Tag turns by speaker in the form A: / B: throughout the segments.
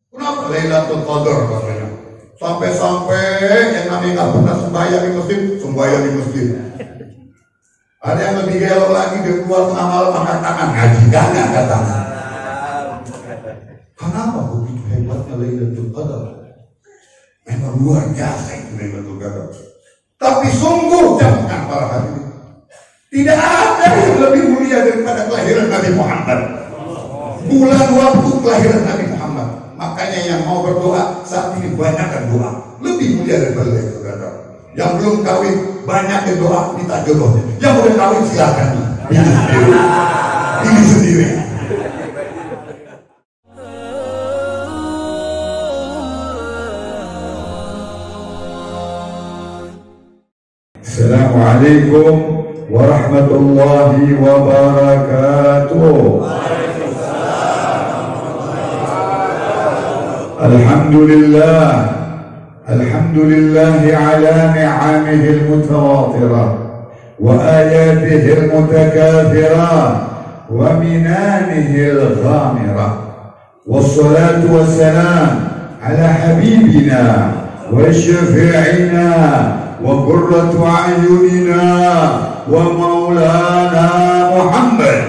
A: Kenapa Lailatul Qadar katanya? Sampai-sampai yang namanya nggak pernah sembahyang di masjid, sembahyang di masjid. Ada yang lebih gelo lagi, dia keluar tengah malam angkat tangan, ngaji gak angkat tangan. Kenapa begitu hebatnya Lailatul Qadar? Memang luar biasa itu Lailatul Qadar. Tapi sungguh jangan para hadirin, tidak ada yang lebih mulia daripada kelahiran Nabi Muhammad. Bulan waktu kelahiran Nabi Muhammad. Makanya yang mau berdoa saat ini banyakkan doa. Lebih mulia daripada Lailatul Qadar. Yang belum kawin banyak yang doa minta jodohnya. Yang udah kawin silakan pilih sendiri. Pilih sendiri. Assalamualaikum warahmatullahi wabarakatuh. Alhamdulillah, alhamdulillahi ala ni'amihi al-mutawatirah wa ayatihi al-mutakathirah wa minanihi al-ghamirah. Wassalatu wassalam ala habibina wa syafi'ina wa qurratu a'yunina wa maulana Muhammad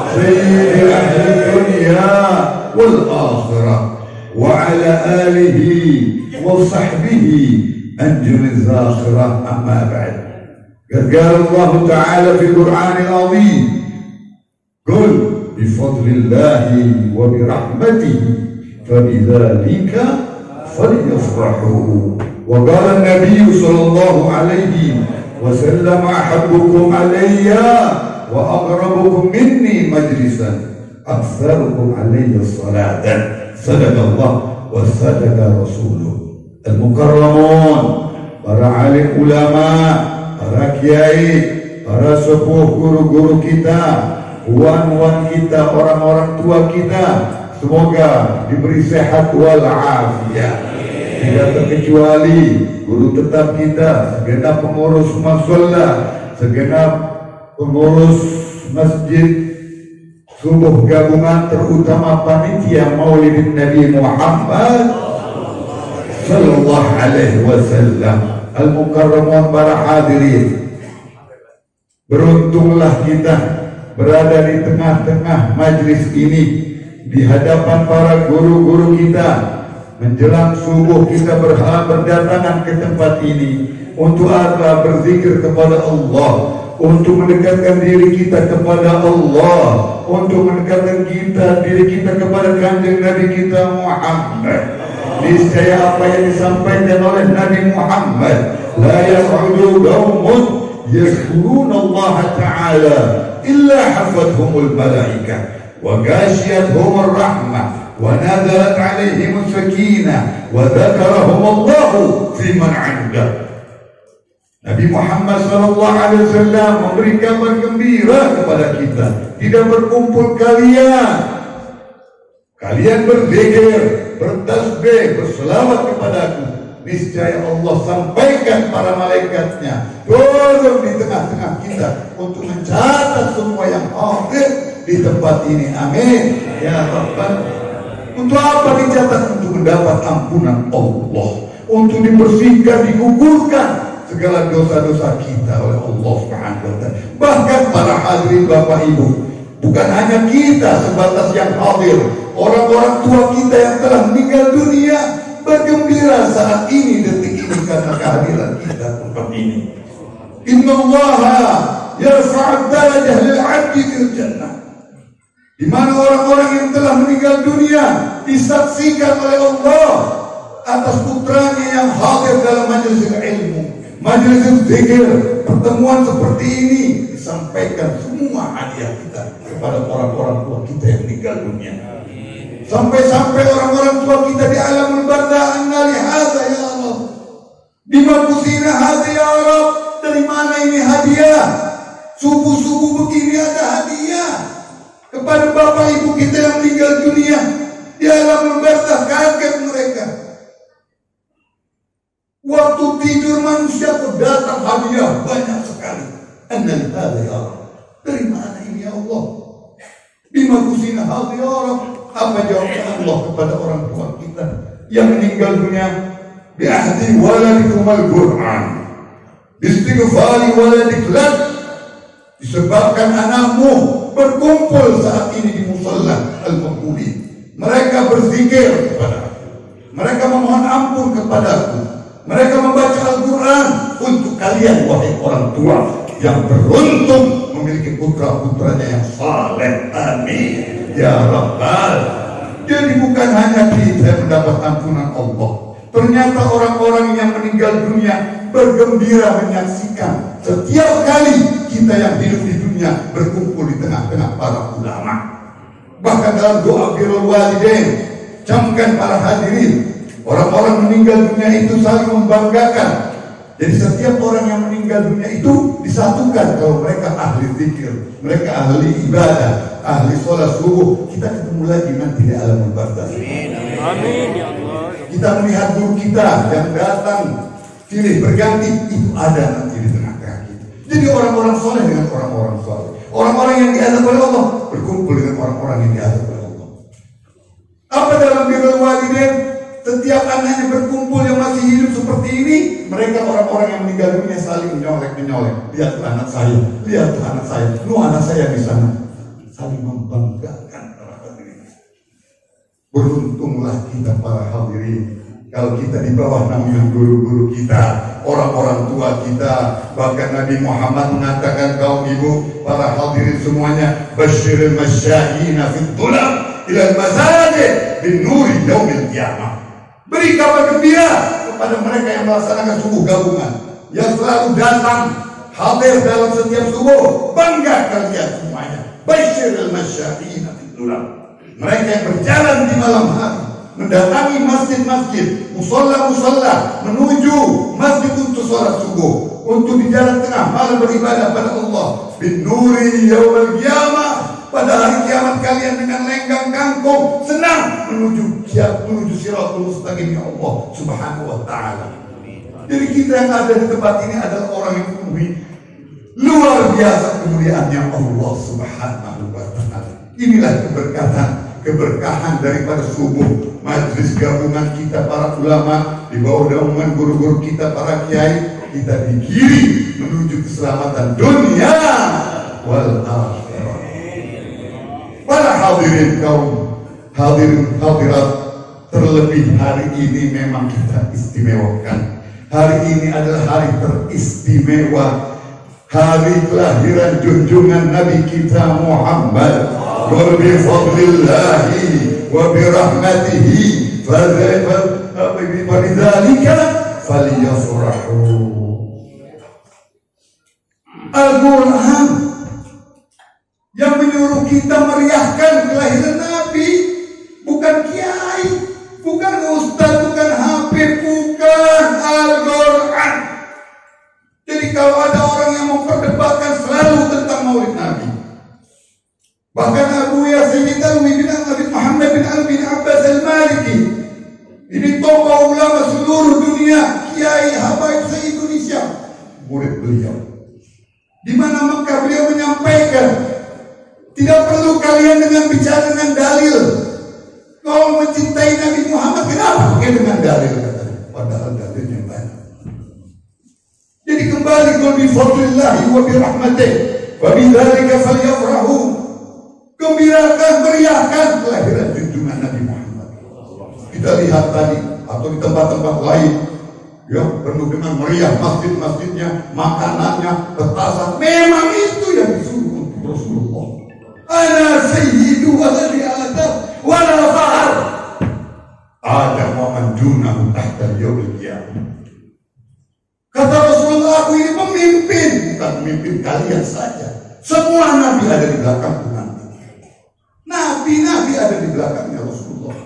A: sayyidi ahli dunya wal akhirah wa ala alihi wa sahbihi anjum az-zakhirah amma ba'd. Qala Allah ta'ala fi al-Qur'an al-'azim qul bi fadlillahi wa bi rahmatihi fabidzalika falyafrahu. Wa qala an-nabiy sallallahu alaihi wasallam ahabbukum alayya wa aqrabukum minni majlisan aktsarukum alayya salatan. Sadaqallah wa sadaqa rasuluh. Al-mukarramun, para alim ulama, para kiai, para sepuh guru-guru kita, puan-puan kita, orang-orang tua kita, semoga diberi sehat wal afiat. Tidak terkecuali guru tetap kita, segenap pengurus mushola, segenap pengurus masjid subuh gabungan, terutama panitia Maulid Nabi Muhammad sallallahu alaihi wasallam. Al-mukarramun, para hadirin, beruntunglah kita berada di tengah-tengah majlis ini, di hadapan para guru-guru kita. Menjelang subuh kita berdatangan ke tempat ini untuk apa? Berzikir kepada Allah, untuk mendekatkan diri kita kepada Allah, untuk mendekatkan diri kita kepada kanjeng Nabi kita Muhammad. Niscaya apa yang disampaikan oleh Nabi Muhammad, la yaq'udu qaumun yadhkuruna Allah Ta'ala illa hafathumul malaikah wa ghashiyatuhumur rahmah wa nazalat alaihim sakinah wa dzakarahum Allah fi man 'indah. Nabi Muhammad SAW memberi kabar gembira kepada kita. Tidak berkumpul kalian berzikir, bertasbih, berselawat kepadaku, niscaya Allah sampaikan para malaikatnya turun di tengah-tengah kita untuk mencatat semua yang hadir di tempat ini. Amin ya Rabbal. Untuk apa dicatat? Untuk mendapat ampunan Allah, untuk dibersihkan, digugurkan segala dosa-dosa kita oleh Allah Subhanahu wa ta'ala. Bahkan para hadirin Bapak Ibu, bukan hanya kita sebatas yang hadir, orang-orang tua kita yang telah meninggal dunia bergembira saat ini, detik ini, karena kehadiran kita tempat ini. Innallaha yarfa'u darajah lil 'abdi fil jannah. Di mana orang-orang yang telah meninggal dunia disaksikan oleh Allah atas putranya yang hadir dalam majelis ilmu, majelis zikir, pertemuan seperti ini, disampaikan semua hadiah kita kepada orang-orang tua kita yang meninggal dunia. Sampai-sampai orang-orang tua kita di alamul barzakh, annali hadza ya Allah, bima kusina hadza ya Rabb, dari mana ini hadiah? Subuh-subuh begini ada hadiah kepada bapak ibu kita yang meninggal dunia di alamul barzakh. Kaget mereka. Waktu tidur manusia datang hadiah banyak sekali. Annal hadza ya Rabb, dari mana ini ya Allah? Bima kusina hadza ya Rabb. Apa jawaban Allah kepada orang tua kita? yang meninggal dunia bi'ahdi waladikum al-Qur'an, istighfari waladik lak, disebabkan anakmu berkumpul saat ini di musalla al-Maqbuli. Mereka berzikir kepada aku, mereka memohon ampun kepadaku, mereka membaca Al-Quran. Untuk kalian wahai orang tua yang beruntung memiliki putra-putranya yang saleh, amin ya rabbal. Jadi bukan hanya kita yang mendapat ampunan Allah, ternyata orang-orang yang meninggal dunia bergembira menyaksikan setiap kali kita yang hidup di dunia berkumpul di tengah-tengah para ulama. Bahkan dalam doa birrul walidain, camkan para hadirin, orang-orang meninggal dunia itu saling membanggakan. Jadi setiap orang yang meninggal dunia itu disatukan kalau mereka ahli zikir, mereka ahli ibadah, ahli sholat subuh. Kita ketemu lagi nanti di alamul barzakh. Amin ya Allah. Kita melihat guru kita yang datang silih berganti, itu ada nanti di tengah-tengah kita. Jadi orang-orang soleh dengan orang-orang soleh, orang-orang yang diazab oleh Allah berkumpul dengan orang-orang yang diazab oleh Allah. Apa dalam birrul walidain? Setiap anaknya berkumpul yang masih hidup seperti ini, mereka orang-orang yang meninggal dunia saling menyolek. Lihat anak saya, lihat anak saya, lu anak saya di sana, saling membanggakan para hadirin. Beruntunglah kita para hadirin kalau kita di bawah naungan guru-guru kita, orang-orang tua kita. Bahkan Nabi Muhammad mengatakan, kaum ibu, para hadirin semuanya, basyiril masyayina fid dhulam ila al-masajid bin nuri yaumil qiyamah. Beri kabar gembira kepada mereka yang melaksanakan subuh gabungan, yang selalu datang hadir dalam setiap subuh. Bangga kalian semuanya. Basyiril masyayina fid dhulam. Mereka yang berjalan di malam hari, mendatangi masjid-masjid, musalla-musalla, menuju masjid untuk sholat subuh, untuk di jalan tengah malam beribadah pada Allah. Bin nuri yaumil qiyamah, pada hari kiamat kalian dengan lenggang kangkung senang menuju siratul mustaqim ya Allah subhanahu wa ta'ala. Jadi kita yang ada di tempat ini adalah orang yang memenuhi luar biasa kemuliaannya Allah subhanahu wa ta'ala. Inilah keberkahan daripada subuh majlis gabungan kita para ulama di bawah naungan guru-guru kita para kiai. Kita digiring menuju keselamatan dunia wal akhirah. Para hadirin kaum hadirat, terlebih hari ini memang kita istimewakan. Hari ini adalah hari teristimewa, hari kelahiran junjungan Nabi kita Muhammad. Wa bi fadlillahi wa bi rahmatihi falidzalika falyafrahu. Al-Quran yang menyuruh kita meriahkan kelahiran Nabi, bukan kiai, bukan ustaz, bukan habib, bukan Al-Quran. Jadi kalau ada orang yang memperdebatkan selalu tentang maulid Nabi, bahkan Abu Yasin Alwi bin Abi Muhammad bin Ali bin Abbas Al-Maliki, ini tokoh ulama seluruh dunia, kiai habaib se-Indonesia, murid beliau. Di mana Mekah beliau menyampaikan, tidak perlu kalian dengan bicara dengan dalil. Kau mencintai Nabi Muhammad, kenapa pakai dengan dalil? Padahal dalilnya banyak. Jadi kembali, qul bi fadlillahi wa bi rahmatihi wa bidzalika falyafrahu. Gembirakan, meriahkan kelahiran junjungan Nabi Muhammad. Kita lihat tadi atau di tempat-tempat lain, ya, penuh dengan meriah masjid-masjidnya, makanannya, petasan. Memang itu yang disuruh untuk Rasulullah. Ana sayyidu waladi Adam wala fakhar. Adam wa man dunahu tahta yaumil qiyamah. Kata Rasulullah, aku ini pemimpin, bukan pemimpin kalian saja. Semua nabi ada di belakangku nanti. Nabi-nabi ada di belakangnya Rasulullah.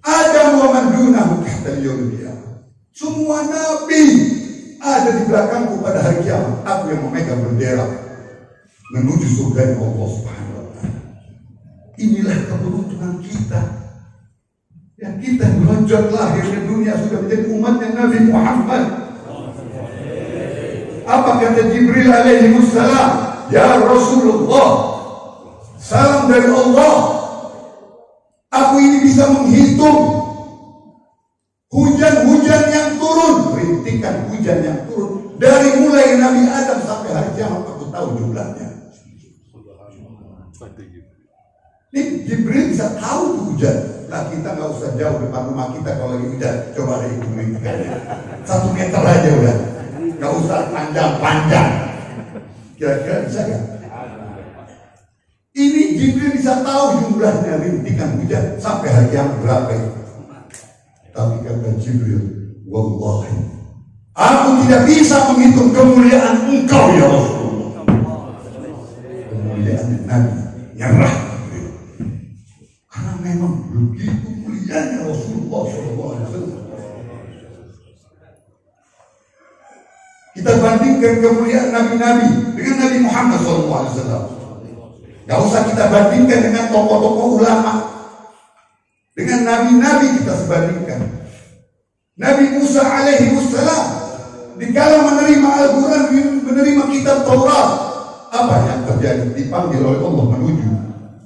A: Adam wa man dunahu tahta yaumil qiyamah. Semua nabi ada di belakangku pada hari kiamat. Aku yang memegang bendera menuju surga Allah Subhanahu wa ta'ala. Inilah keberuntungan kita, yang kita melonjak lahir di dunia sudah menjadi umatnya Nabi Muhammad. Apa kata Jibril alaihi wassalam? Ya Rasulullah, salam dari Allah, aku ini bisa menghitung Ini Jibril bisa tahu tuh hujan. Nah kita nggak usah jauh depan rumah kita kalau lagi hujan. Coba deh hitung ikannya. 1 meter aja udah. Nggak usah panjang-panjang. Kira-kira bisa nggak? Ini Jibril bisa tahu jumlahnya rintikan hujan sampai hari yang berapa itu. Tapi kata Jibril, wallahi, aku tidak bisa menghitung kemuliaan engkau ya Rasulullah. Kemuliaan Nabi nyerah. Karena memang begitu mulianya Rasulullah SAW. Kita bandingkan kemuliaan Nabi-Nabi dengan Nabi Muhammad SAW. Gak usah kita bandingkan dengan tokoh-tokoh ulama. Dengan Nabi-Nabi kita sebandingkan. Nabi Musa alaihi wassalam dikala menerima Al-Quran, menerima kitab Taurat, apa yang terjadi? Dipanggil oleh Allah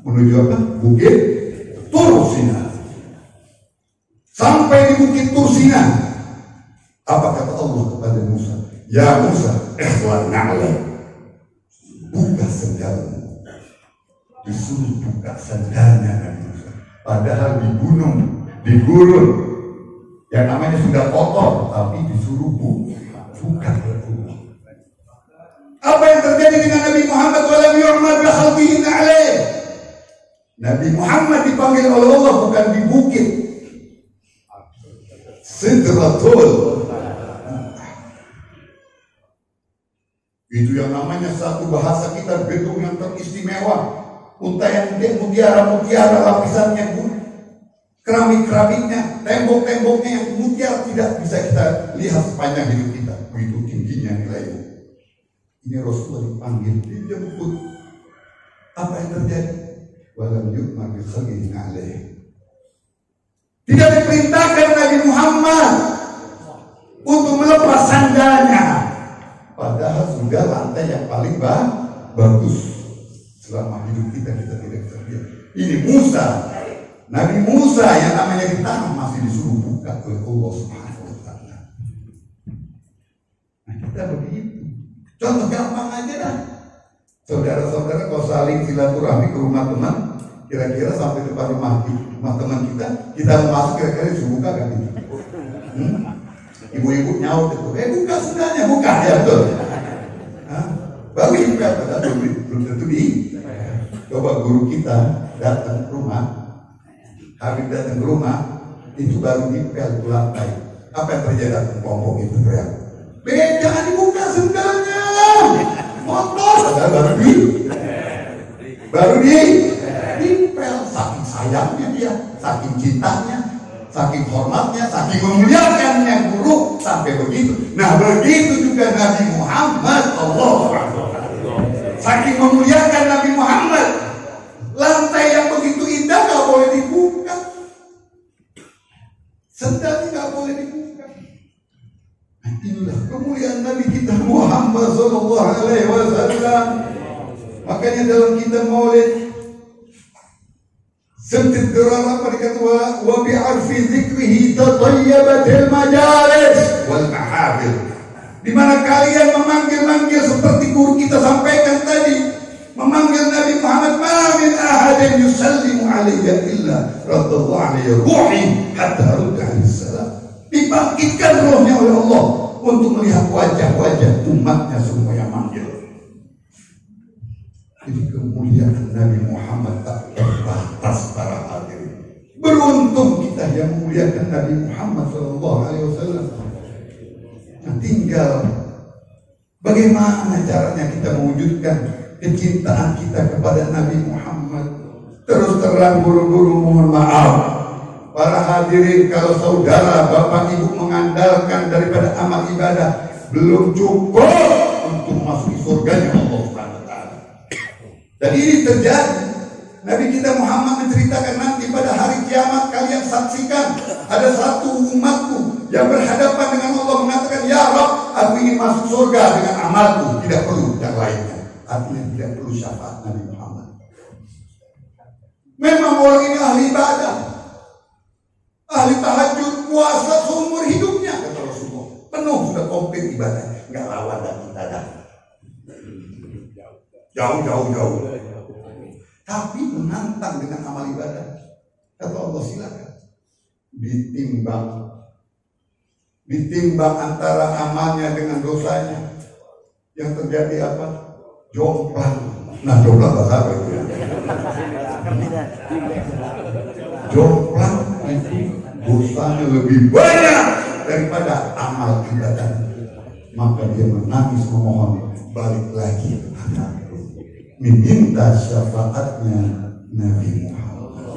A: menuju apa? Bukit Tursina. Sampai di Bukit Tursina, apa kata Allah kepada Musa? Ya Musa, ikhwan na'lam, buka sendalmu. Disuruh buka sandalnya Nabi Musa. Padahal di gunung, di gurun, yang namanya sudah kotor, tapi disuruh buka. Apa yang terjadi dengan Nabi Muhammad? Walam yu'mad bi khalqihi alaih. Nabi Muhammad dipanggil oleh Allah bukan di bukit Sidratul. Itu yang namanya satu bahasa kita gedung yang teristimewa. Untayan mutiara-mutiara lapisannya pun, keramik-keramiknya, tembok-temboknya yang mutiara tidak bisa kita lihat sepanjang hidup kita. Begitu tingginya nilainya. Ini Rasulullah dipanggil, dijemput. Apa yang terjadi? Walam yu'mar bi khalqihi alaih. Tidak diperintahkan Nabi Muhammad untuk melepas sandalnya. Padahal sudah lantai yang paling bagus. Selama hidup kita tidak terbiasa. Ini Musa, Nabi Musa yang namanya di tanah masih disuruh buka oleh Allah Subhanahu wa Ta'ala. Nah kita begitu. Contoh gampang aja dah. Saudara-saudara kalau saling silaturahmi ke rumah teman, kira-kira sampai depan rumah teman kita mau masuk kira-kira disuruh buka kan? Ibu-ibu nyaut itu, buka sudahnya, buka ya betul. Baru buka, padahal belum tentu di. Coba guru kita datang ke rumah, Habib datang ke rumah, itu baru dipel ke lantai. Apa yang terjadi datang kelompok itu teriak, jangan dibuka sendalnya, motor. Padahal baru dipel. Saking sayangnya dia, saking cintanya, saking hormatnya, saking memuliakannya guru sampai begitu. Nah begitu juga Nabi Muhammad saking memuliakan Nabi Muhammad, lantai yang begitu indah gak boleh dibuka, sendalnya gak boleh dibuka. Nah, inilah kemuliaan Nabi kita Muhammad sallallahu alaihi wasallam. Makanya dalam kitab Maulid Sentid Durara apa dikata wa bi'arfi zikrihi tatayyabatil majalis wal mahafil. Di mana kalian memanggil-manggil seperti guru kita sampaikan tadi, memanggil Nabi Muhammad, ma min ahadin yusallimu alayya illa radallahu alayhi ruhi hatta rudda alaihi salam. Dibangkitkan rohnya oleh Allah untuk melihat wajah-wajah umatnya semua yang manggil. Jadi kemuliaan Nabi Muhammad tak terbatas para hadirin. Beruntung kita yang memuliakan Nabi Muhammad sallallahu alaihi wasallam. Nah, tinggal bagaimana caranya kita mewujudkan kecintaan kita kepada Nabi Muhammad. Terus terang guru-guru mohon maaf, para hadirin, kalau saudara bapak ibu mengandalkan daripada amal ibadah belum cukup untuk masuk surganya Allah Subhanahu wa Ta'ala. Dan ini terjadi. Nabi kita Muhammad menceritakan nanti pada hari kiamat kalian saksikan ada satu umatku yang berhadapan dengan Allah mengatakan, ya Rabb, aku ingin masuk surga dengan amalku, tidak perlu yang lainnya. Artinya tidak perlu syafaat Nabi Muhammad. Memang orang ini ahli ibadah, ahli tahajud, puasa seumur hidupnya, kata Rasulullah. Penuh sudah komplit ibadah, nggak lawan dan kita dah. Jauh. tapi menantang dengan amal ibadah. Kata Allah, silakan ditimbang antara amalnya dengan dosanya. Yang terjadi apa? Jomplang. Nah, jomplang bahasa apa itu ya? Jomplang itu dosanya lebih banyak daripada amal ibadah. Maka dia menangis memohon balik lagi meminta syafaatnya Nabi Muhammad.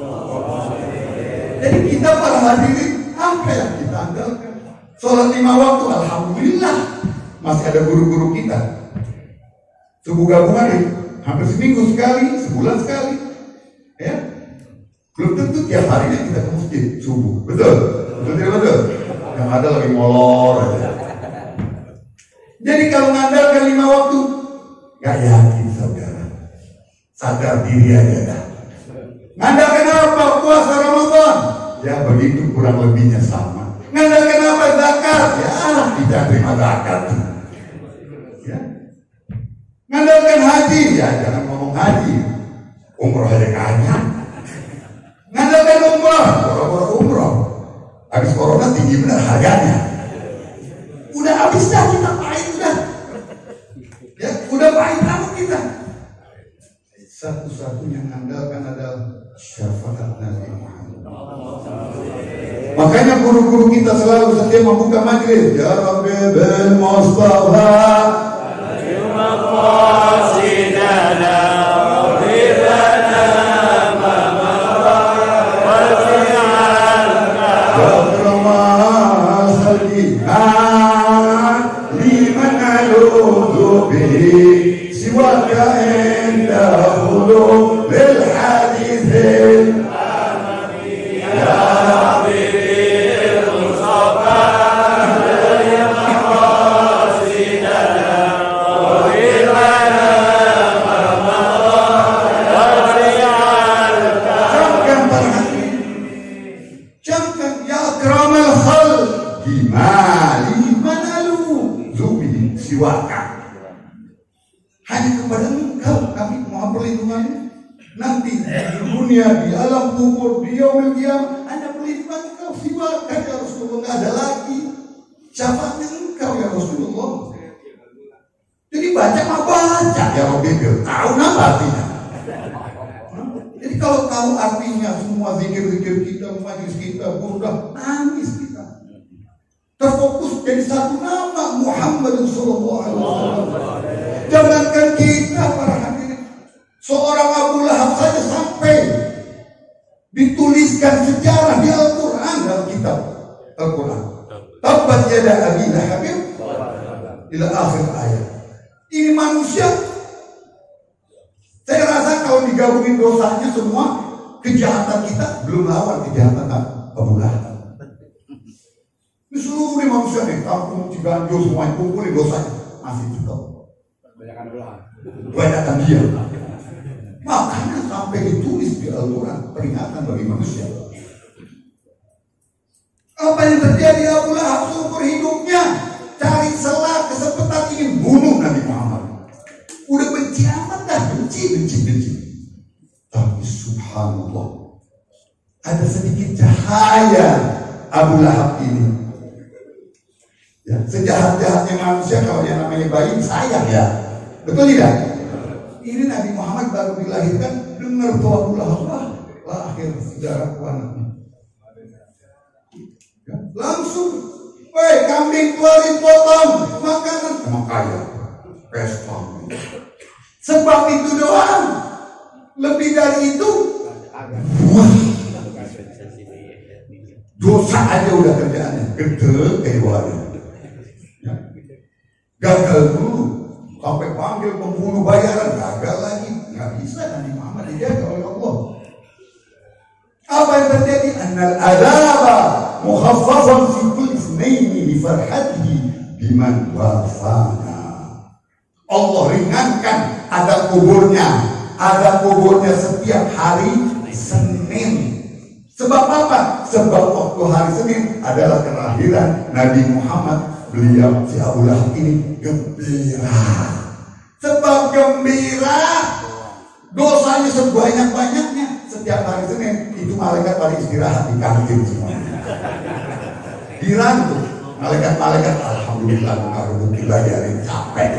A: Jadi kita para hadirin, apa yang kita andalkan? Sholat 5 waktu, alhamdulillah masih ada guru-guru kita. Subuh gabungan nih, hampir seminggu sekali, sebulan sekali, ya. Belum tentu tiap harinya kita ke masjid subuh, betul? Betul tidak betul? Yang ada lagi molor aja. Jadi kalau mengandalkan 5 waktu, gak yakin saudara. Sadar diri aja dah. Mengandalkan apa? Puasa Ramadan. Ya begitu kurang lebihnya sama. Mengandalkan apa? Zakat. Ya kita terima zakat. Ya. Mengandalkan haji. Ya jangan ngomong haji. Umroh aja kagak. Mengandalkan umroh. Boro-boro umroh. Habis corona tinggi benar harganya. Udah habis dah kita pahit udah. Ya, udah pahit rambut kita. Satu-satunya yang andalkan adalah syafaat Nabi Muhammad. Makanya guru-guru kita selalu setiap membuka majelis, ya Rabbi bil Mustafa maqasidana waghfirlana ma mara wasi'an wa salina liman aludhu bihi siwaka inda khulub lil hadithin ya Rabbi bil Mustafa maqasidana waghfirlana ma mara wasi'an. Camkan ya akramal khalq gimali manalu zubi siwaka. Hanya kepada Engkau kami mohon perlindungan. Nanti di dunia, di alam kubur, di yaumil qiyamah, hanya perlindungan Engkau. Siwaka ya Rasulullah, tidak ada lagi syafaatnya Engkau ya Rasulullah. Jadi baca mah baca ya Rabbi, tahu nama artinya. Jadi kalau tahu artinya semua zikir-zikir kita, majlis kita, burdah, nangis kita. Terfokus jadi satu nama Muhammad sallallahu alaihi wasallam. Jangankan kita para hadirin, seorang Abu Lahab saja sampai dituliskan sejarah di Al-Quran, dalam kitab Al-Quran. Tabbat yada Abi Lahab ila akhir ayat. Ini manusia, saya rasa kalau digabungin dosanya semua, kejahatan kita belum lawan kejahatan Abu Lahab. Ini seluruh manusia nih, kampung Ciganjur semuanya kumpulin dosanya masih cukup. Banyakan dia. Makanya sampai ditulis di Al-Quran peringatan bagi manusia. Apa yang terjadi Abu Lahab seumur hidupnya cari celah kesempatan ingin bunuh Nabi Muhammad. Udah benci amat dah, benci. Tapi subhanallah, ada sedikit cahaya Abu Lahab ini. Ya, sejahat-jahatnya manusia kalau yang namanya bayi sayang ya. Betul tidak? Ini Nabi Muhammad baru dilahirkan, dengar tuh Abu Lahab lahir saudaraku anaknya. Ya, langsung, kambing keluarin potong makanan, emang kaya, pesta. Sebab itu doang, lebih dari itu, dosa aja udah kerjaannya, gede keluarnya. Ya. Gagal dulu sampai panggil pembunuh bayaran, gagal lagi, nggak bisa. Nabi Muhammad dijaga oleh Allah. Apa yang terjadi? Annal adaba mukhaffafan fi kulli itsnaini li farhatihi biman wafana. Allah ringankan ada kuburnya setiap hari Senin. Sebab apa? Sebab waktu hari Senin adalah kelahiran Nabi Muhammad. Beliau si Abu Lahab ini gembira. Sebab gembira Dosanya sebanyak-banyaknya. Setiap hari Senin itu malaikat pada istirahat di kantin semua. Dirangkul malaikat-malaikat, alhamdulillah mengarungi bayarin capek.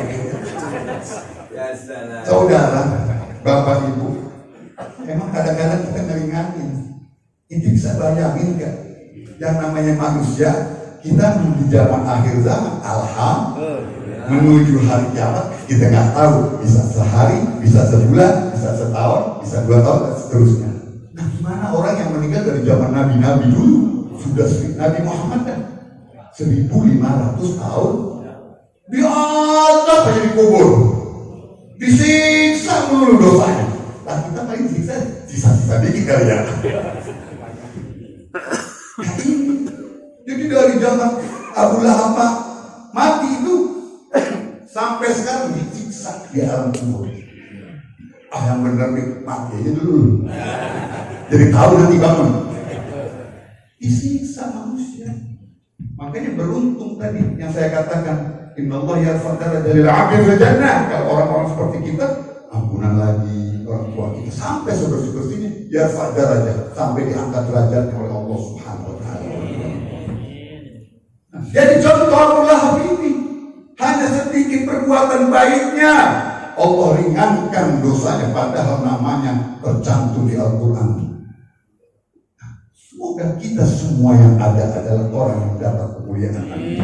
A: Saudara, bapak ibu, emang kadang-kadang kita ngeringanin. Itu bisa bayangin gak? Yang namanya manusia, kita di zaman akhir zaman, menuju hari kiamat, kita nggak tahu, bisa sehari, bisa sebulan, bisa setahun, bisa 2 tahun, dan seterusnya. Nah, gimana orang yang meninggal dari zaman nabi-nabi dulu? Sudah Nabi Muhammad kan 1500 tahun diazab aja di kubur, disiksa dulu dosanya. Nah, kita paling siksa sisa-sisa dikit kali ya. Nah, ini jadi dari zaman Abu Lahab mati itu sampai sekarang disiksa di alam kubur. Yang benar nih mati aja dulu, jadi tahu nanti bangun. Disiksa manusia. Makanya beruntung tadi yang saya katakan, innallaha yarfa'u darajal 'abdi fil jannah. Kalau orang-orang seperti kita, ampunan lagi orang tua kita sampai sebersih-bersihnya, yarfa'u darajah, sampai diangkat derajatnya oleh Allah Subhanahu wa taala. Nah, jadi contoh Abu Lahab ini hanya sedikit perbuatan baiknya, Allah ringankan dosanya, padahal namanya tercantum di Al-Quran. Semoga kita semua yang ada adalah orang yang dapat kemuliaan Nabi.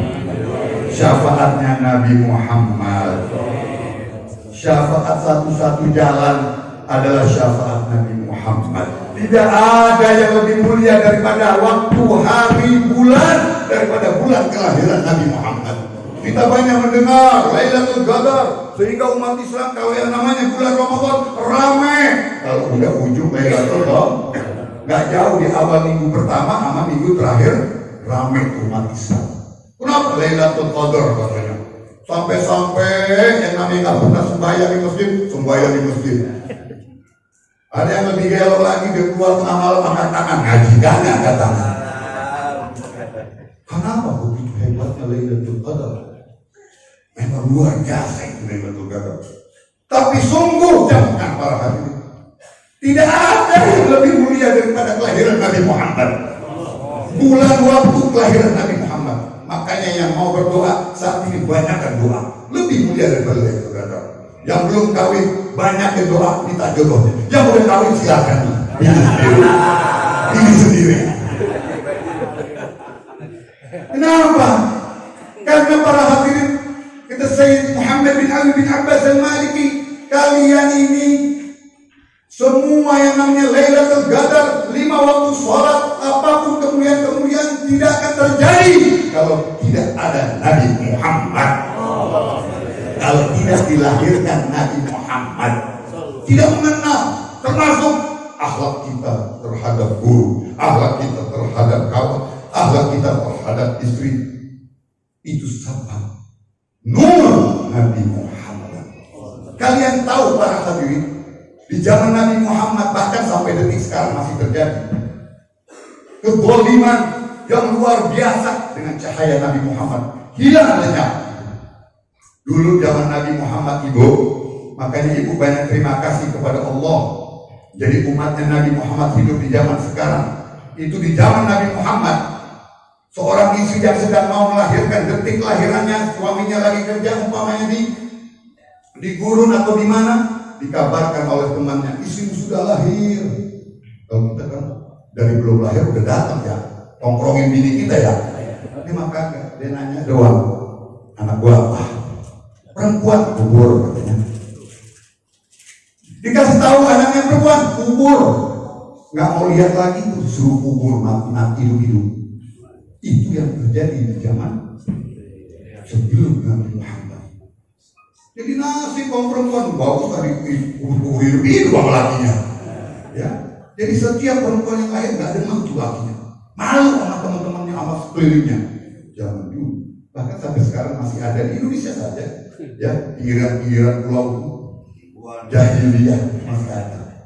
A: Syafaatnya Nabi Muhammad. Syafaat satu-satu jalan adalah syafaat Nabi Muhammad. Tidak ada yang lebih mulia daripada waktu, hari, bulan, daripada bulan kelahiran Nabi Muhammad. Kita banyak mendengar Lailatul Qadar, sehingga umat Islam kalau yang namanya bulan Ramadan ramai. Kalau udah ujung Lailatul Qadar, nggak jauh di awal minggu pertama sama minggu terakhir ramai umat Islam. Kenapa Lailatul Qadar katanya? Sampai-sampai yang namanya nggak pernah sembahyang di masjid, sembahyang di masjid. Ada yang lebih gelo lagi, dia keluar tengah malam angkat tangan, ngaji gak angkat tangan. Kenapa begitu hebatnya Lailatul Qadar? Memang luar biasa itu Lailatul Qadar. Tapi sungguh jangan para hadirin, tidak ada yang lebih mulia daripada kelahiran Nabi Muhammad. Bulan waktu kelahiran Nabi Muhammad. Makanya yang mau berdoa saat ini banyakkan doa. Lebih mulia daripada Lailatul Qadar. Yang belum kawin banyak doa minta jodohnya. Yang udah kawin silakan pilih sendiri. Kenapa? Karena para hadirin, kata Sayyid Muhammad bin Ali bin Abbas al-Maliki, kalian ini semua yang namanya Lailatul Qadar, 5 waktu sholat, apapun kemuliaan-kemuliaan tidak akan terjadi kalau tidak ada Nabi Muhammad. Kalau tidak dilahirkan Nabi Muhammad, tidak mengenal, termasuk akhlak kita terhadap guru, akhlak kita terhadap kawan, akhlak kita terhadap istri, itu sebab nur Nabi Muhammad. Kalian tahu para hadirin, di zaman Nabi Muhammad bahkan sampai detik sekarang masih terjadi kezaliman yang luar biasa dengan cahaya Nabi Muhammad. Hilang lenyap. Dulu zaman Nabi Muhammad ibu, makanya ibu banyak terima kasih kepada Allah. Jadi umatnya Nabi Muhammad hidup di zaman sekarang. Itu di zaman Nabi Muhammad, seorang istri yang sedang mau melahirkan, detik lahirannya, suaminya lagi kerja umpamanya di gurun atau di mana, dikabarkan oleh temannya, istrimu sudah lahir. Kalau kita kan dari belum lahir udah datang ya, tongkrongin bini kita ya. Ini maka dia nanya doang, anak gua apa? Perempuan, kubur katanya. Dikasih tahu anaknya perempuan, kubur. Nggak mau lihat lagi tuh, suruh kubur, mati hidup. Itu yang terjadi di zaman sebelum Nabi Muhammad. Jadi nasib kaum perempuan bagus dari kubur hidup lakinya. Ya, jadi setiap perempuan yang lahir nggak ada mantu lakinya, malu sama teman-temannya, sama sekelilingnya. Zaman dulu, bahkan sampai sekarang masih ada di Indonesia saja. Ya, pinggiran-pinggiran pulau jahiliyah masih ada.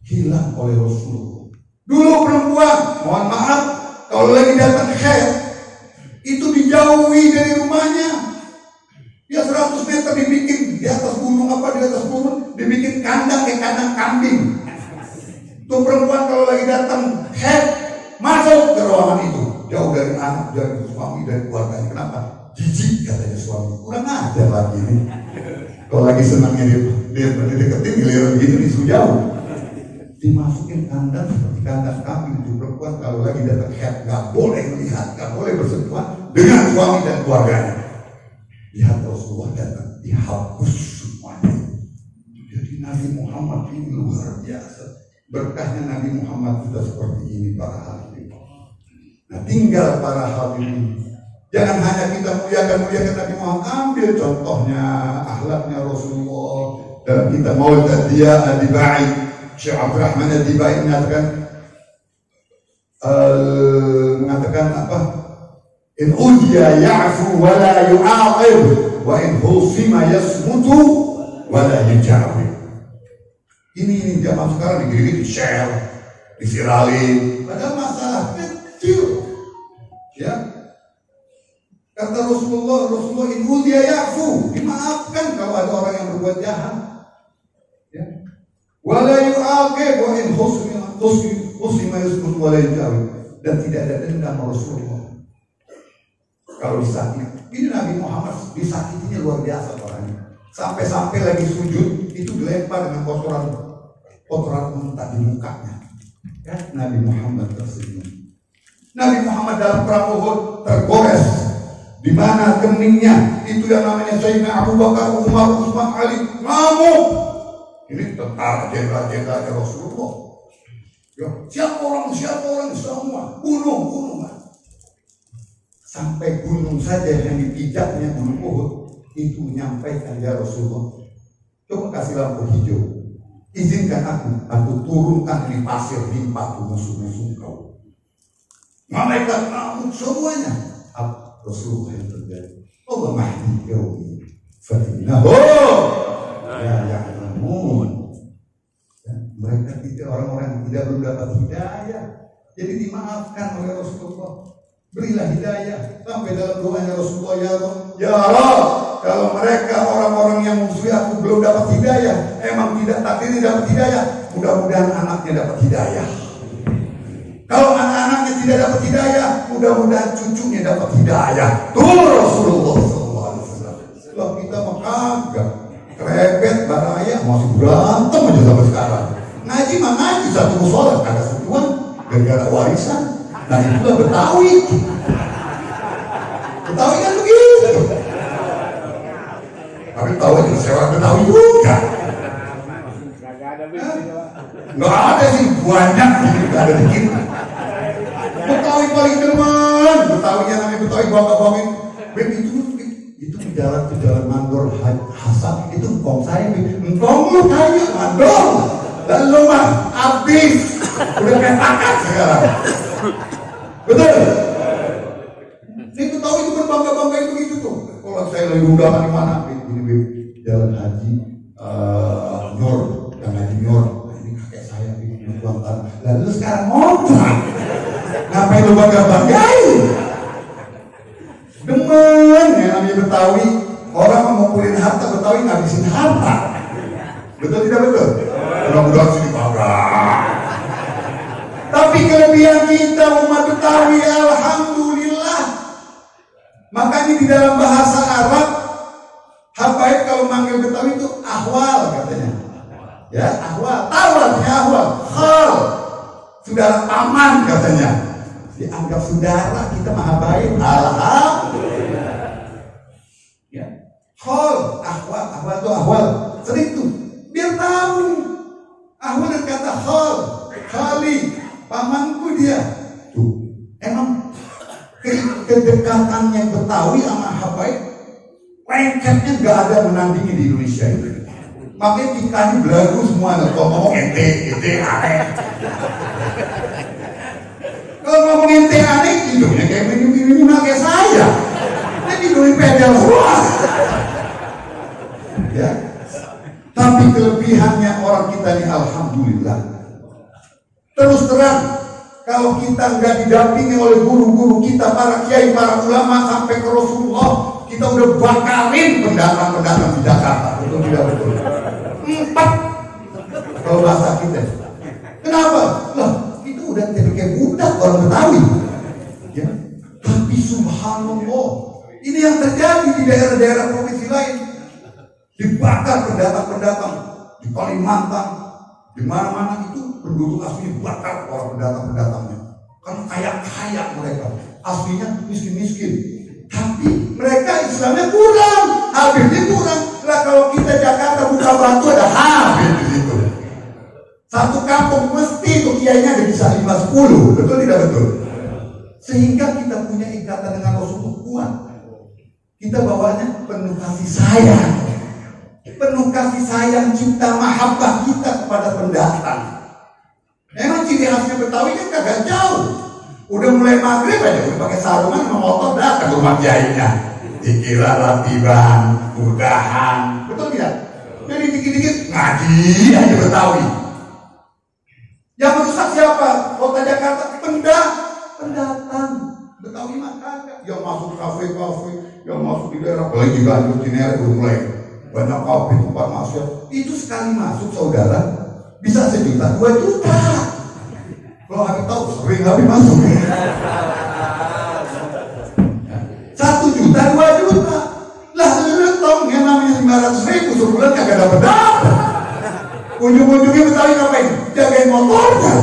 A: Hilang oleh Rasulullah. Dulu perempuan, mohon maaf, kalau lagi datang haid, itu dijauhi dari rumahnya. Dia 100 meter dibikin di atas gunung apa di atas gunung, dibikin kandang kayak kandang kambing. Tuh perempuan kalau lagi datang head masuk ke ruangan itu, jauh dari anak, dari suami, dari keluarganya. Kenapa? Jijik katanya suami. Kurang ajar lagi nih. Kalau lagi senangnya dia deketin, giliran gitu disuruh jauh. Dimasukin kandang seperti kandang kambing. Itu perempuan kalau lagi datang head nggak boleh melihat, nggak boleh bersentuhan dengan suami dan keluarganya. Lihat Rasulullah datang, dihapus semuanya. Jadi Nabi Muhammad ini luar biasa. Berkahnya Nabi Muhammad sudah seperti ini para hadirin. Nah, tinggal para hadirin. Jangan hanya kita muliakan Nabi Muhammad. Ambil contohnya, akhlaknya Rasulullah. Dalam kita Maulid Adiyah Adibai, Syekh Abdurrahman Adibai mengatakan apa? In udiya ya'fu wa la yu'aqib, wa in husima yasmutu wa la yujawib. Ini zaman sekarang di share, diviralin. Padahal masalah kecil. Ya. Kata Rasulullah in udiya ya'fu, dimaafkan kalau ada orang yang berbuat jahat. Ya. Wa la yu'aqib, wa in husima yasmutu wa la yujawib. Dan tidak ada dendam Rasulullah. Kalau disakiti, ini Nabi Muhammad disakitinya luar biasa orangnya. Sampai-sampai lagi sujud itu dilempar dengan kotoran mentah di mukanya. Ya, Nabi Muhammad tersenyum. Nabi Muhammad dalam perang Uhud tergores. Di mana keningnya itu yang namanya Sayyidina Abu Bakar, Umar, Utsman, Ali ngamuk. Ini tentara jenderal-jenderal Rasulullah. Ya, siapa orang semua bunuh. Sampai gunung saja yang dipijaknya gunung Uhud itu menyampaikan ya Rasulullah, coba kasih lampu hijau, izinkan aku turunkan di pasir limpah musuh-musuh kau. Malaikat ngamuk semuanya. Rasulullah yang terjadi, Allah mahdi yaumi fa innahu la ya'lamun. Mereka tidak, orang-orang yang tidak belum dapat hidayah, jadi dimaafkan oleh Rasulullah. Berilah hidayah. Sampai dalam doanya Rasulullah, ya Rabb, kalau mereka orang-orang yang musuh aku belum dapat hidayah, emang tidak takdirnya dapat hidayah, mudah-mudahan anaknya dapat hidayah. Kalau anak-anaknya tidak dapat hidayah, mudah-mudahan cucunya dapat hidayah. Tuh Rasulullah SAW. Sebab kita mah kagak, kerepet baraya masih berantem aja sampai sekarang. Ngaji mah ngaji satu musola, kagak sentuhan gara-gara warisan. Nah itulah Betawi. Betawi kan begitu. Tapi tahu aja seorang Betawi juga. Nggak ada sih, banyak nggak ada dikit. Betawi paling demen. Betawinya namanya Betawi bangga-banggain. Beb itu di jalan Mandor Hasan itu engkong saya. Engkong lu kaya Mandor. Lalu mah habis. Udah kayak takat sekarang. Betul. Ini Betawi itu berbangga-bangga itu gitu tuh. Kalau saya lagi undangan di mana? Ini jalan haji Nyor, yang haji Nyor. Ini kakek saya di tuang tanah. Lalu sekarang ngontrak. Ngapain lu bangga-banggain? Demen ya namanya Betawi. Orang mau ngumpulin harta, Betawi ngabisin harta. Betul tidak betul? Mudah-mudahan sini bangga. Tapi kelebihan kita umat Betawi, alhamdulillah. Makanya di dalam bahasa Arab, habaib kalau manggil Betawi itu ahwal katanya. Ya, ahwal. Tahu artinya ahwal. Khal. Saudara paman katanya. Dianggap saudara kita mah habaib. Alhamdulillah. Ya. Khal, ahwal itu ahwal. Sering tuh. Biar tahu. Ahwal dan kata khal, khali. Pamanku dia tuh, emang kedekatannya Betawi sama habaib, lengketnya nggak ada menandingi di Indonesia ini. Makanya nikahnya belagu semua, kalau ngomong ente aneh. Kalau ngomong ente aneh, hidungnya kayak minimal kayak saya. Ini hidungnya pedal semua. Ya. Tapi kelebihannya orang kita ini alhamdulillah. Terus terang, kalau kita nggak didampingi oleh guru-guru kita, para kiai, para ulama sampai ke Rasulullah, kita udah bakalin pendatang-pendatang di Jakarta. Betul tidak betul? 4 Kalau bahasa kita. Kenapa? Lah, itu udah jadi kayak budak orang Betawi. Ya. Tapi subhanallah, ini yang terjadi di daerah-daerah provinsi lain. Dibakar pendatang-pendatang di Kalimantan, di mana-mana itu penduduk asli dibakar orang pendatang-pendatangnya. Karena kaya-kaya mereka, aslinya miskin-miskin. Tapi mereka Islamnya kurang, habisnya kurang. Lah kalau kita Jakarta buka batu ada habis di situ. Satu kampung mesti itu kiainya ada bisa 5-10, betul tidak betul? Sehingga kita punya ikatan dengan Rasulullah kuat. Kita bawanya penuh kasih sayang, penuh kasih sayang, cinta mahabbah kita kepada pendatang. Emang ciri khasnya Betawi kan kagak jauh. Udah mulai maghrib aja udah pakai sarungan sama motor datang ke rumah kiainya. Dikira latihan, udahan, betul tidak? Jadi dikit-dikit ngaji aja Betawi. Yang merusak siapa? Kota Jakarta pendatang. Betawi mah kagak. Yang masuk kafe-kafe, yang masuk di daerah apalagi Bandung, Cinere udah mulai banyak kafe tempat masuk. Itu sekali masuk saudara bisa 1 juta, 2 juta. Kalau Habib tahu sering Habib masuk. 1 juta, 2 juta. Lah lu tau yang namanya 500.000 sebulan kagak dapat. Ujung-ujungnya Betawi ngapain? Jagain motornya,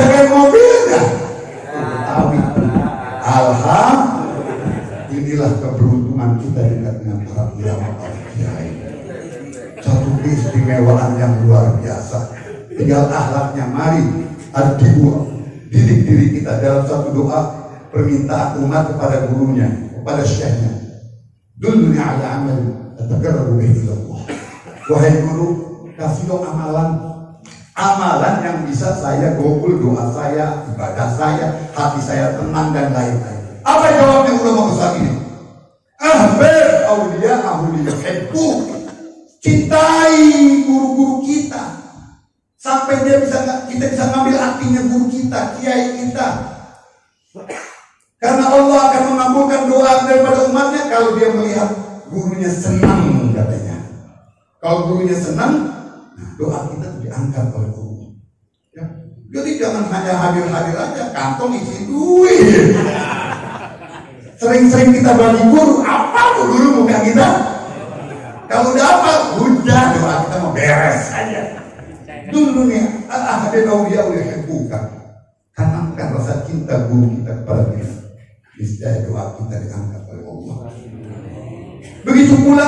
A: jagain mobilnya. Betawi. Alhamdulillah, inilah keberuntungan kita dekat dengan para ulama kiai. Satu keistimewaan yang luar biasa. Tinggal akhlaknya, mari adibu didik diri kita dalam satu doa permintaan umat kepada gurunya, kepada syekhnya. Duluni ala amal ataqarrabu bihi ila Allah. Wahai guru, kasih dong amalan yang bisa saya gokul doa saya, ibadah saya, hati saya tenang dan lain-lain. Apa jawabnya ulama besar ini? Ahbir awliya'ahu liyuhibbu. Cintai guru-guru kita sampai kita bisa ngambil artinya guru kita, kiai kita. Karena Allah akan mengabulkan doa daripada umatnya kalau dia melihat gurunya senang katanya. Kalau gurunya senang, nah, doa kita diangkat oleh Allah. Ya. Jadi jangan hanya hadir-hadir aja, kantong isi duit. Sering-sering kita bagi guru, apa guru muka kita? Kalau udah apa, udah doa kita mau beres aja. Dulu nih, al-ahadin awliya yuhibbuka. Tanamkan rasa cinta guru kita kepada dia. Niscaya doa kita diangkat oleh Allah. Begitu pula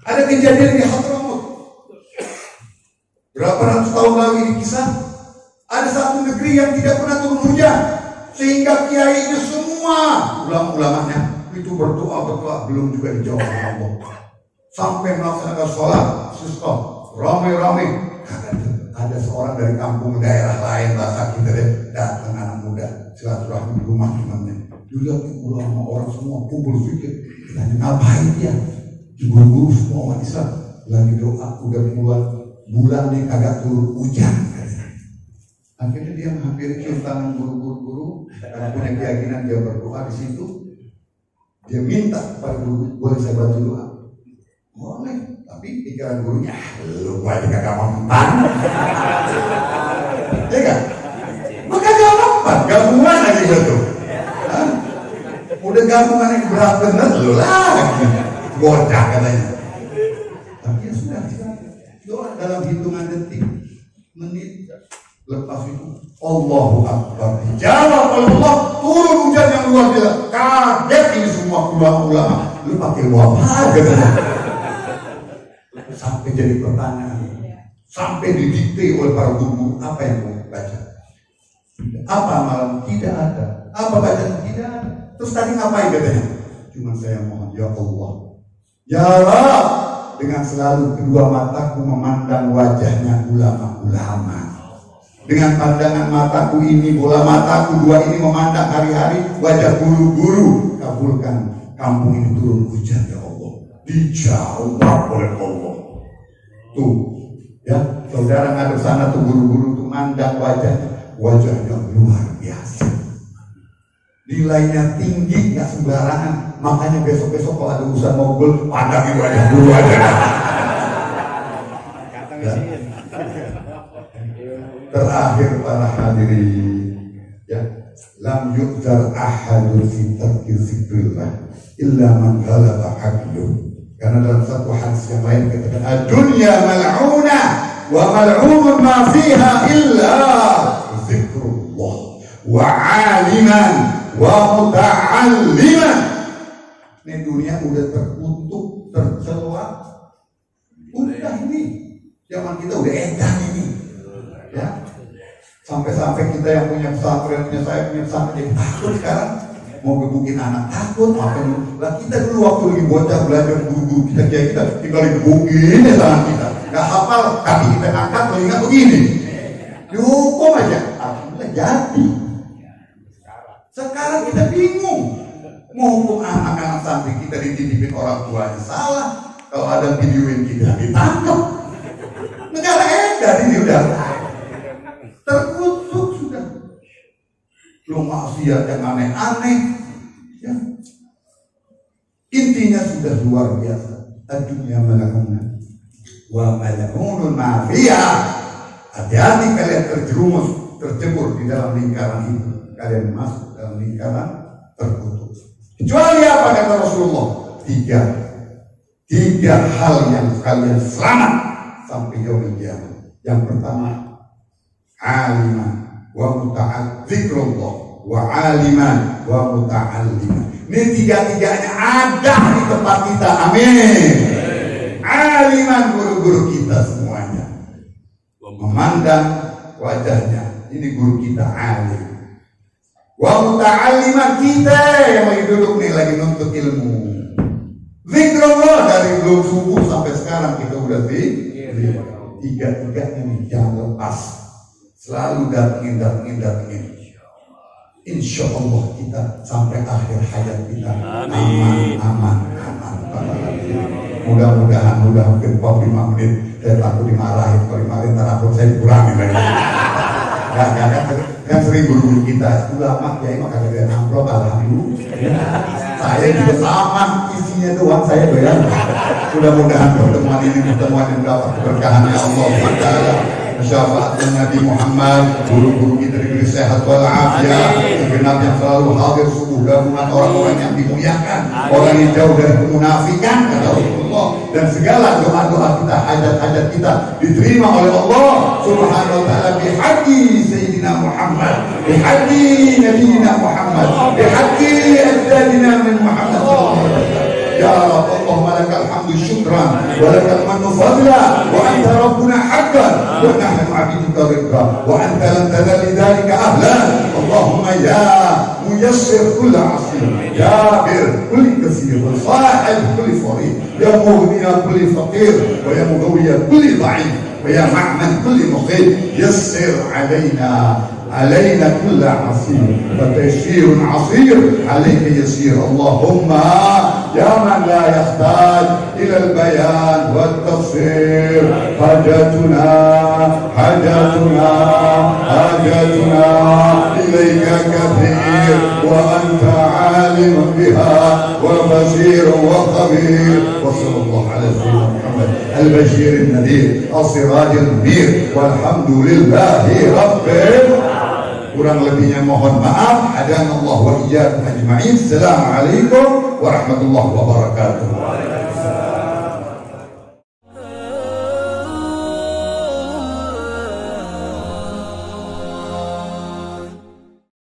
A: ada kejadian di Hadramaut. Berapa ratus tahun lalu ini kisah. Ada satu negeri yang tidak pernah turun hujan, sehingga kiainya semua ulama-ulamanya itu berdoa belum juga dijawab oleh Allah. Sampai melaksanakan sholat, sistem ramai-ramai. Ada seorang dari kampung daerah lain bahasa kita deh datang anak muda silaturahmi di rumah temannya. Dilihat ulama orang semua kumpul fikir. Ditanya ngapain dia? Guru-guru semua umat Islam lagi doa udah bulan nih kagak turun hujan. Akhirnya dia menghampiri cium tangan guru-guru karena punya keyakinan dia berdoa di situ. Dia minta kepada guru, boleh saya bantu doa? Boleh. Tapi pikiran gurunya, lu aja kagak mempan. Ya kan? Maka gak mempan, gabungan aja gitu. Udah gabungan yang berat bener, lu lah. Bocah katanya. Tapi ya sudah, doa dalam hitungan detik, menit. Lepas itu, Allahu Akbar. Dijawab oleh Allah, turun hujan yang luar biasa. Kaget ini semua ulama-ulama. Lu pakai apa katanya? Sampai jadi pertanyaan, sampai didikte oleh para guru apa yang mau baca, apa amalan tidak ada, apa bacaan tidak ada. Terus tadi ngapain katanya? Cuma saya mohon ya Allah, ya Allah, dengan selalu kedua mataku memandang wajahnya ulama-ulama. Dengan pandangan mataku ini, bola mataku dua ini memandang hari-hari wajah guru-guru. Kabulkan kampung ini turun hujan ya Allah. Dijawab oleh Allah. Tuh, ya, saudara ngadep sana tuh guru-guru tuh mandang wajahnya luar biasa. Nilainya tinggi, nggak sembarangan. Makanya besok-besok kalau ada urusan mobil, pandangin wajah guru aja. Ya. Terakhir para hadirin, ya, lam yu'zar ahadun fi tarki zikrillah illa man ghalaba aqluh. Karena dalam satu hadis yang lain katakan ad-dunya mal'una wa mal'unun ma fiha illa zikrullah wa 'aliman wa muta'alliman. Ini dunia udah terkutuk, tercela. Udah ini zaman kita udah edan ini, ya. Sampai-sampai kita yang punya pesantren, punya saya punya pesantren jadi takut sekarang. Mau gebukin anak takut, apa lah kita dulu waktu lagi bocah belajar guru-guru kita kayak kita tinggal digebukin ya tangan kita, nggak hafal kaki kita angkat mengingat begini, dihukum aja, alhamdulillah jadi. Sekarang kita bingung mau hukum anak-anak santri kita dititipin orang tuanya salah, kalau ada videoin kita ditangkap. Negara edan ini udah terkutuk sudah. Lu maksiat yang aneh-aneh, ya. Intinya sudah luar biasa. Dunia mal'unah wa mal'unun ma fiha. Hati-hati kalian terjerumus, tercebur di dalam lingkaran itu. Kalian masuk dalam lingkaran terkutuk. Kecuali apa kata Rasulullah? Tiga hal yang kalian selamat sampai yaumil qiyamah. Yang pertama, aliman wa muta'al zikrullah wa aliman wa muta'alliman. Ini tiga-tiganya ada di tempat kita. Amin. Aliman, guru-guru kita semuanya, memandang wajahnya, ini guru kita alim. Wa muta'alliman, kita yang lagi duduk nih lagi nuntut ilmu. Zikrullah dari belum subuh sampai sekarang kita udah tiga-tiganya nih jangan lepas. Selalu datengin. Insya Allah kita sampai akhir hayat kita aman. Mudah-mudahan mungkin 5 menit. Saya takut dimarahin, kalau dimarahin ntar saya dikurangin lagi. Kan sering guru-guru kita ulama ya emang kagak ada amplop, alhamdulillah. Saya juga sama, isinya doang saya doyan. Mudah-mudahan pertemuan ini pertemuan yang dapat keberkahan ya Allah Taala. Syafaat Nabi Muhammad, guru-guru kita diberi sehat walafiat, segenap yang selalu hadir subuh gabungan orang-orang yang dimuliakan, orang yang jauh dari kemunafikan kata Rasulullah, dan segala doa-doa kita, hajat-hajat kita diterima oleh Allah Subhanahu wa taala bihaqqi Sayyidina Muhammad, bihaqqi Nabiina Muhammad, bihaqqi ajdadina min Muhammad sallallahu alaihi wasallam. Ya Rabb, Allahumma lakal hamdu syukran wa lakal mannu fadla wa anta rabbuna haqqan wa nahnu 'abiduka ridha wa anta lam tazal lidzalika ahlan. Allahumma ya muyassir kulli 'asir, jabir kulli katsir, wa sahib kulli farid, ya mughniya kulli faqir wa ya mughawwiya kulli dha'if wa ya ma'man kulli muqim. Yassir 'alaina kull 'asir fa taysirun 'asir 'alaika yasir. Allahumma ya man la yahtaj ila al-bayan wa at-tafsir, hajatuna ilayka kathir wa anta 'alimun biha wa basir wa khabir. Wa sallallahu ala sayyidina Muhammad al-bashir an-nadir as-siraj al-munir walhamdulillahi rabbil. Kurang lebihnya mohon maaf. Hadanallahu wa iyyakum ajma'in. Assalamualaikum warahmatullahi wabarakatuh.